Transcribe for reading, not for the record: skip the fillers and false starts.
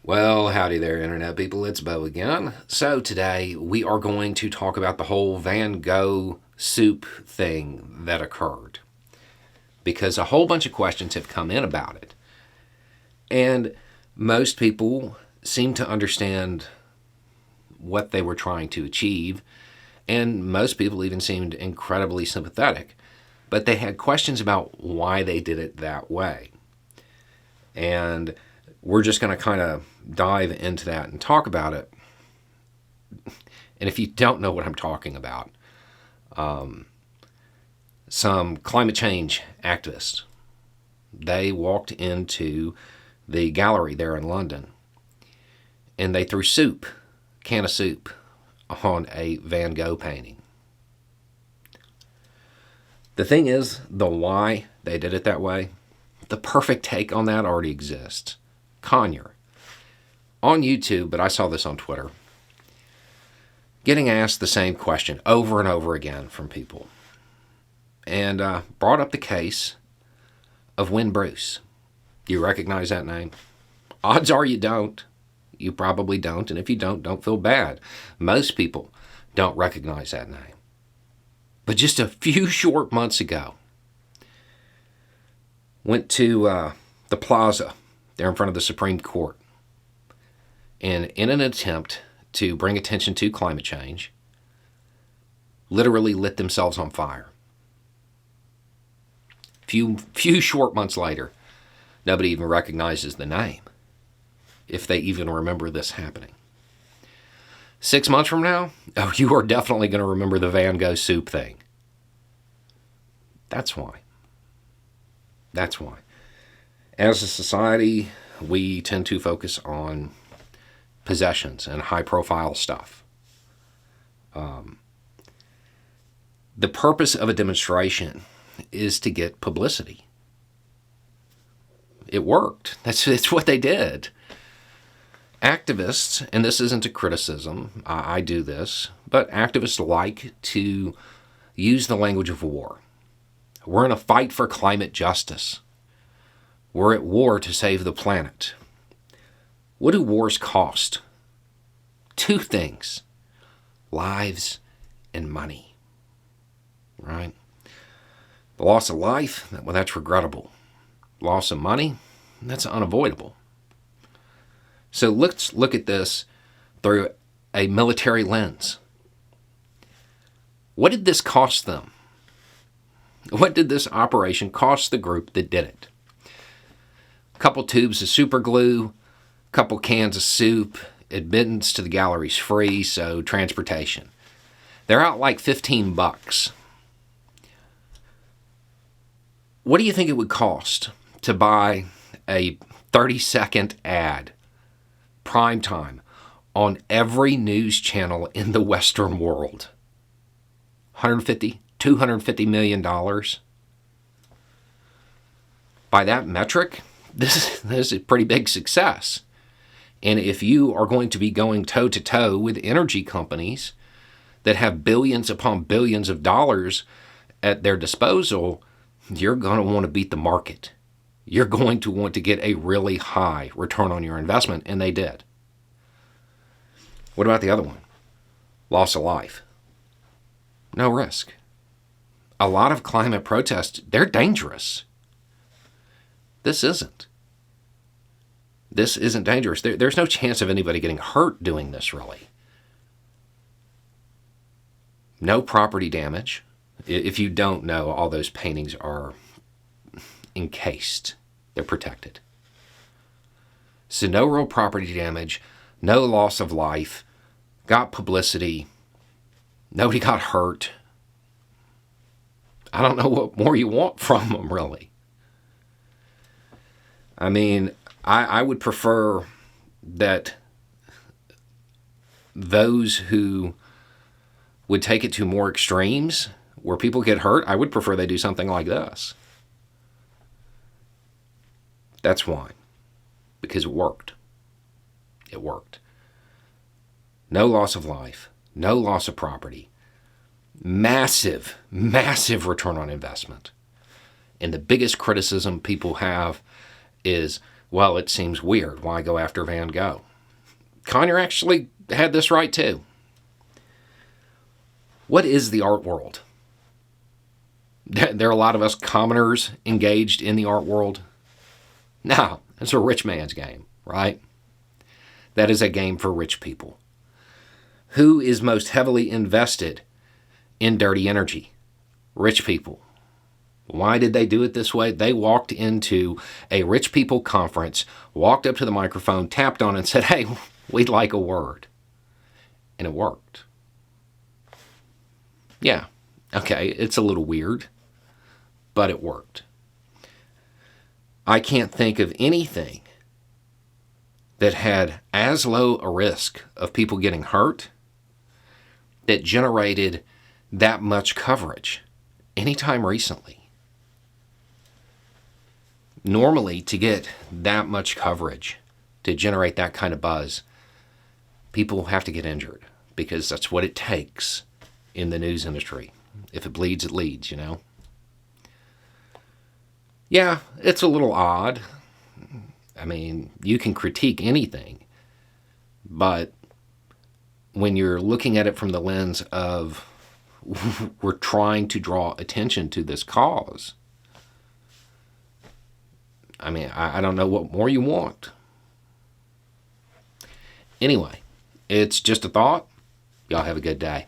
Well, howdy there, Internet people. It's Bo again. So, today we are going to talk about the whole Van Gogh soup thing that occurred. Because a whole bunch of questions have come in about it. And most people seem to understand what they were trying to achieve. And most people even seemed incredibly sympathetic. But they had questions about why they did it that way. And we're just going to kind of dive into that and talk about it. And if you don't know what I'm talking about, some climate change activists, they walked into the gallery there in London and they threw a can of soup, on a Van Gogh painting. The thing is, the why they did it that way, the perfect take on that already exists. Conyer, on YouTube, but I saw this on Twitter, getting asked the same question over and over again from people, and brought up the case of Win Bruce. Do you recognize that name? Odds are you don't. You probably don't, and if you don't feel bad. Most people don't recognize that name. But just a few short months ago, went to the plaza there in front of the Supreme Court, and in an attempt to bring attention to climate change, literally lit themselves on fire. Few short months later, nobody even recognizes the name, if they even remember this happening. 6 months from now, oh, you are definitely going to remember the Van Gogh soup thing. That's why. That's why. As a society, we tend to focus on possessions and high-profile stuff. The purpose of a demonstration is to get publicity. It worked. That's what they did. Activists, and this isn't a criticism, I do this, but activists like to use the language of war. We're in a fight for climate justice. We're at war to save the planet. What do wars cost? Two things: lives and money. Right? The loss of life, well, that's regrettable. Loss of money, that's unavoidable. So let's look at this through a military lens. What did this cost them? What did this operation cost the group that did it? A couple tubes of super glue, a couple cans of soup, admittance to the gallery's free, so transportation. They're out like $15. What do you think it would cost to buy a 30-second ad, prime time, on every news channel in the Western world? $250 million? By that metric, this is a pretty big success. And if you are going to be going toe-to-toe with energy companies that have billions upon billions of dollars at their disposal, you're going to want to beat the market. You're going to want to get a really high return on your investment, and they did. What about the other one? Loss of life. No risk. A lot of climate protests, they're dangerous. This isn't. This isn't dangerous. There's no chance of anybody getting hurt doing this, really. No property damage. If you don't know, all those paintings are encased. They're protected. So no real property damage, no loss of life, got publicity, nobody got hurt. I don't know what more you want from them, really. I mean, I would prefer that those who would take it to more extremes, where people get hurt, I would prefer they do something like this. That's why. Because it worked. It worked. No loss of life, no loss of property. Massive return on investment. And the biggest criticism people have is well, it seems weird. Why go after Van Gogh? Conyer actually had this right too. What is the art world? There are a lot of us commoners engaged in the art world. No, it's a rich man's game, right? That is a game for rich people. Who is most heavily invested in dirty energy? Rich people. Why did they do it this way? They walked into a rich people conference, walked up to the microphone, tapped on it, and said, hey, we'd like a word. And it worked. Yeah, okay, it's a little weird, but it worked. I can't think of anything that had as low a risk of people getting hurt that generated that much coverage anytime recently. Normally, to get that much coverage, to generate that kind of buzz, people have to get injured because that's what it takes in the news industry. If it bleeds, it leads, you know? Yeah, it's a little odd. I mean, you can critique anything, but when you're looking at it from the lens of we're trying to draw attention to this cause, I mean, I don't know what more you want. Anyway, it's just a thought. Y'all have a good day.